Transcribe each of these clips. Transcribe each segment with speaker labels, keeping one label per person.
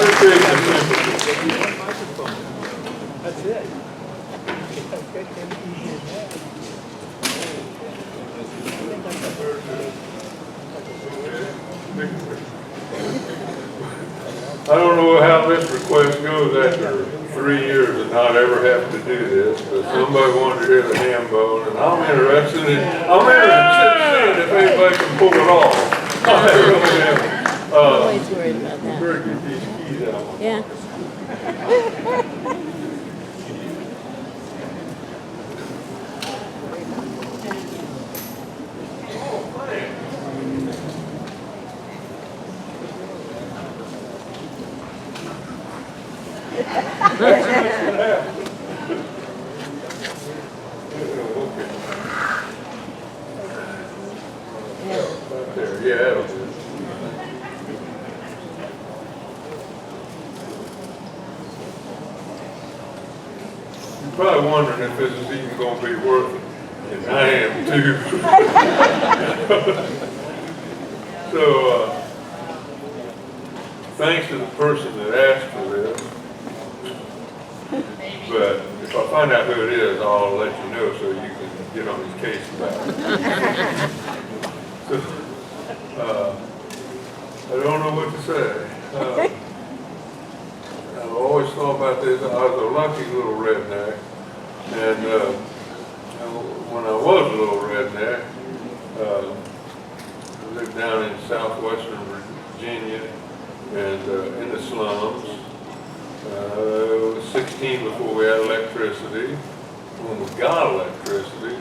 Speaker 1: appreciate the sympathy.
Speaker 2: That's it.
Speaker 1: I don't know how this request goes after 3 years and not ever have to do this, but somebody wanted to hear the Hambone, and I'm interested in seeing if anybody can pull it off. I really am.
Speaker 3: Always worried about that.
Speaker 1: Better get these keys out.
Speaker 3: Yeah.
Speaker 1: Right there, yeah, that'll do. You're probably wondering if this is even going to be worth it, and I am too. So, thanks to the person that asked for this. But if I find out who it is, I'll let you know so you can get on his case about it. So, I don't know what to say. I've always thought about this. I was a lucky little redneck, and when I was a little redneck, I lived down in southwestern Virginia and in the slums. I was 16 before we had electricity. When we got electricity,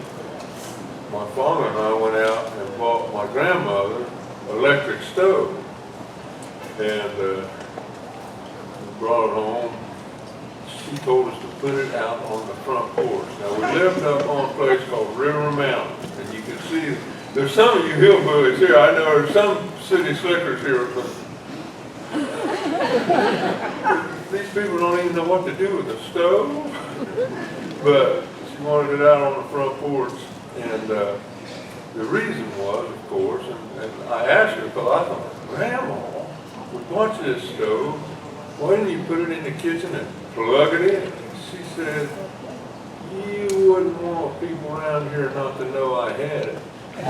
Speaker 1: my father and I went out and bought my grandmother an electric stove. And we brought it home. She told us to put it out on the front porch. Now we lived up on a place called River Mountain, and you can see, there's some of you hillbillies here. I know there's some city slickers here, but these people don't even know what to do with the stove. But she wanted it out on the front porch, and the reason was, of course, and I asked her because I thought, Grandma, we bought you this stove. Why didn't you put it in the kitchen and plug it in? She said, you wouldn't want people around here not to know I had it. And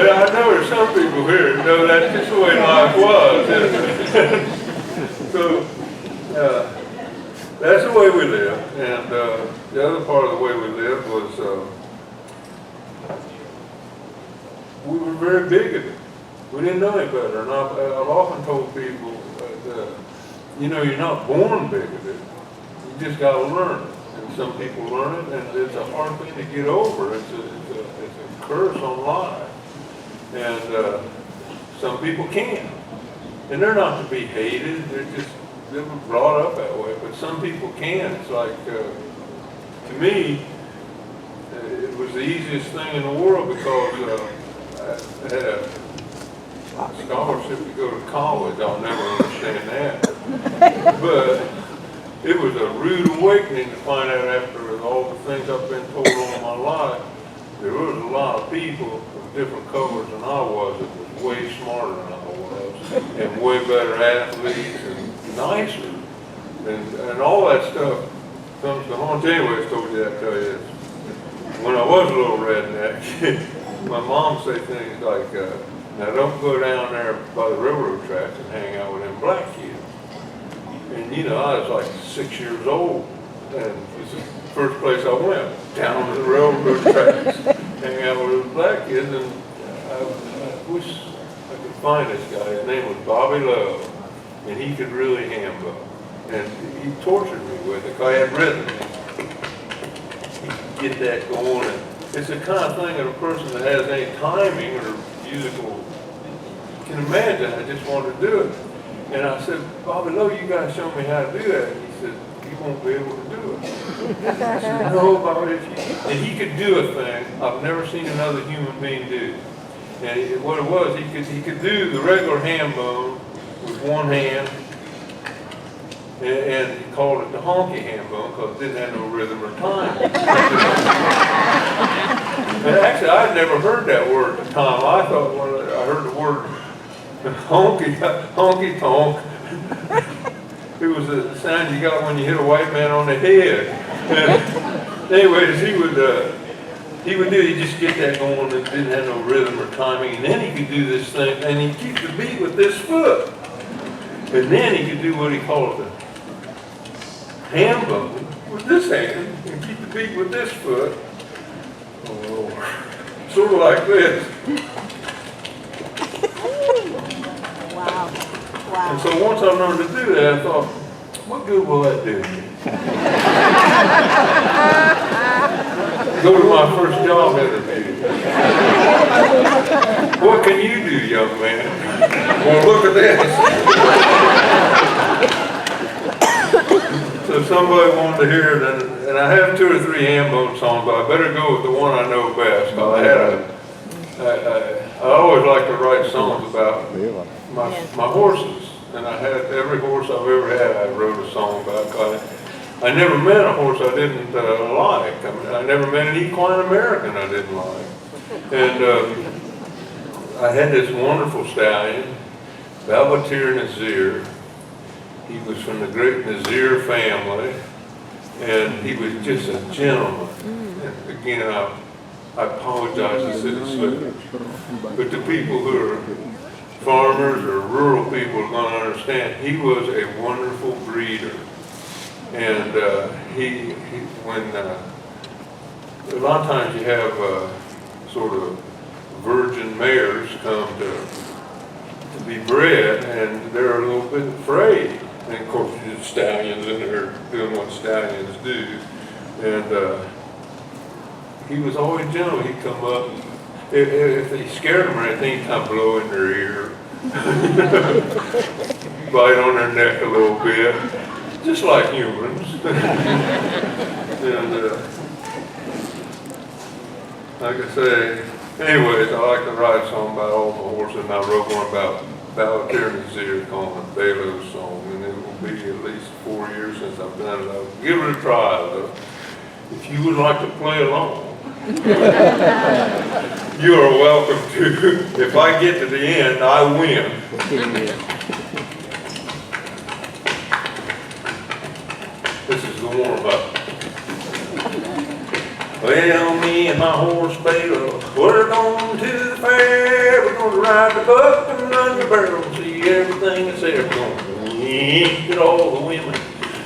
Speaker 1: I know there's some people here that know that's just the way life was, isn't it? So, that's the way we lived. And the other part of the way we lived was we were very bigoted. We didn't know any better. And I've often told people that, you know, you're not born bigoted. You just got to learn it. And some people learn it, and it's a hard thing to get over. It's a curse on life. And some people can't. And they're not to be hated. They were brought up that way. But some people can. It's like, to me, it was the easiest thing in the world because I had a scholarship to go to college. I'll never understand that. But it was a rude awakening to find out after all the things I've been told all my life, there was a lot of people of different colors than I was that was way smarter than I was, and way better athletes and nicer. And all that stuff comes to haunt. Anyways, told you that, tell you this. When I was a little redneck, my mom said things like, now don't go down there by the railroad tracks and hang out with them black kids. And you know, I was like 6 years old, and this is the first place I went, down to the railroad tracks, hang out with those black kids, and I wish I could find this guy. His name was Bobby Love, and he could really hambo. And he tortured me with it, because I had rhythm. He'd get that going, and it's the kind of thing that a person that has any timing or musical can imagine. I just wanted to do it. And I said, Bobby Lowe, you got to show me how to do that. And he said, you won't be able to do it. I said, no, Bobby. And he could do a thing I've never seen another human being do. And what it was, he could do the regular ham bone with one hand, and he called it the honky ham bone because it didn't have no rhythm or time. And actually, I'd never heard that word at the time. I thought when I heard the word honky tonk. It was the sound you got when you hit a white man on the head. And anyways, he'd just get that going and didn't have no rhythm or timing. And then he could do this thing, and he'd keep the beat with this foot. And then he could do what he called the Hambone with this hand, and keep the beat with this foot. Oh Lord. Sort of like this.
Speaker 3: Wow. Wow.
Speaker 1: And so once I learned to do that, I thought, what good will that do me? Go to my first job interview. What can you do, young man? Well, look at this. So somebody wanted to hear it, and I have 2 or 3 Hambone songs, but I better go with the one I know best. I always like to write songs about my horses, and I had every horse I've ever had. I wrote a song about. I never met a horse I didn't like. I mean, I never met an equine American I didn't like. And I had this wonderful stallion, Belvedere Nazir. He was from the great Nazir family, and he was just a gentleman. And again, I apologize to say this, but the people who are farmers or rural people are going to understand, he was a wonderful breeder. And when a lot of times you have sort of virgin mares come to be bred, and they're a little bit afraid. And of course, there's stallions in there doing what stallions do. And he was always gentle. He'd come up, and if they scared him or anything, he'd kind of blow in their ear, bite on their neck a little bit, just like humans. And like I say, anyways, I like to write a song about all my horses, and I wrote one about Belvedere Nazir called the Balo's Song, and it will be at least 4 years since I've done it. I'll give it a try, though. If you would like to play along, you are welcome to. If I get to the end, I win. This is the warm-up. Well, me and my horse Balo, we're going to the fair. We're going to ride the buck and run the barrel and see everything that's there. We're going to wink at all the women,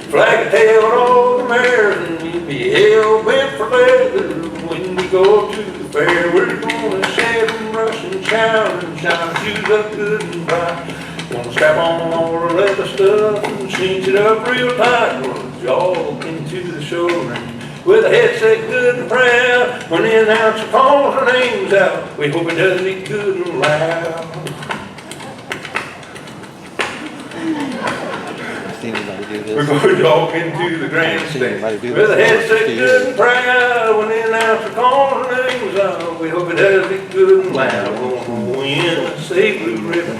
Speaker 1: flag a tail at all the mares, and you'll be hell-bent for leather when we go to the fair. We're going to shed and rush and shout and shine shoes up good and bright. Gonna strap on all the leather stuff and cinch it up real tight. Gonna jog into the show ring with a head set good and proud. When the announcer calls our names out, we hope it does it good and loud. We're going to jog into the grandstand with a head set good and proud. When the announcer calls our names out, we hope it does it good and loud. We're going to win a Say Blue ribbon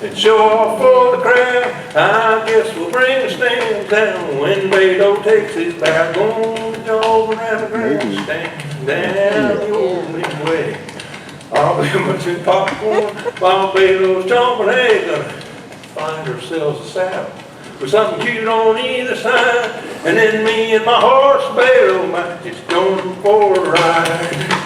Speaker 1: and show off for the crowd. I guess we'll bring the stand down when Beto takes his bow. Going to jog around the grandstand down the old midway. I'll be munching popcorn while Beto's chomping egg. Gonna find ourselves a saddle with something cute on either side, and then me and my horse Beto might just go for a ride.